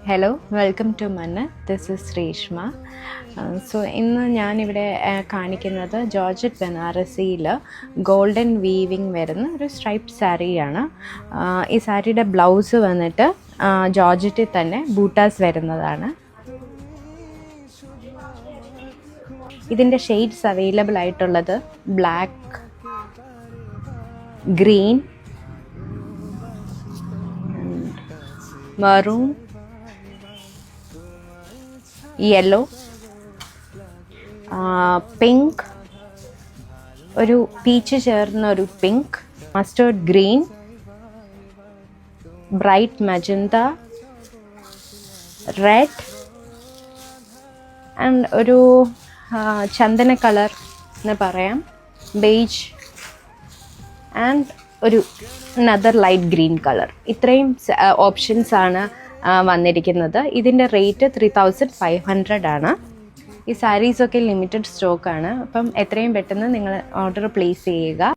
Hello, welcome to മന്ന. This is Reshma. So ഇന്ന് ഞാനിവിടെ കാണിക്കുന്നത് ജോർജറ്റ് ബനാറസിയിൽ ഗോൾഡൻ വീവിങ് വരുന്ന ഒരു സ്ട്രൈപ്പ് സാരിയാണ്. ഈ സാരിയുടെ ബ്ലൗസ് വന്നിട്ട് ജോർജറ്റിൽ തന്നെ ബൂട്ടാസ് വരുന്നതാണ്. ഇതിൻ്റെ ഷെയ്ഡ്സ് അവൈലബിൾ ആയിട്ടുള്ളത് black, green, maroon, yellow, pink, ഒരു പീച്ച് ചേർന്ന ഒരു pink, mustard green, bright magenta, red and ഒരു ചന്ദന കളർ എന്ന് പറയാം, ബേജ് ആൻഡ് ഒരു അനദർ ലൈറ്റ് ഗ്രീൻ കളർ. ഇത്രയും ഓപ്ഷൻസാണ് വന്നിരിക്കുന്നത്. ഇതിൻ്റെ റേറ്റ് 3500 ആണ്. ഈ സാരീസൊക്കെ ലിമിറ്റഡ് സ്റ്റോക്കാണ്. അപ്പം എത്രയും പെട്ടെന്ന് നിങ്ങൾ ഓർഡർ പ്ലേസ് ചെയ്യുക.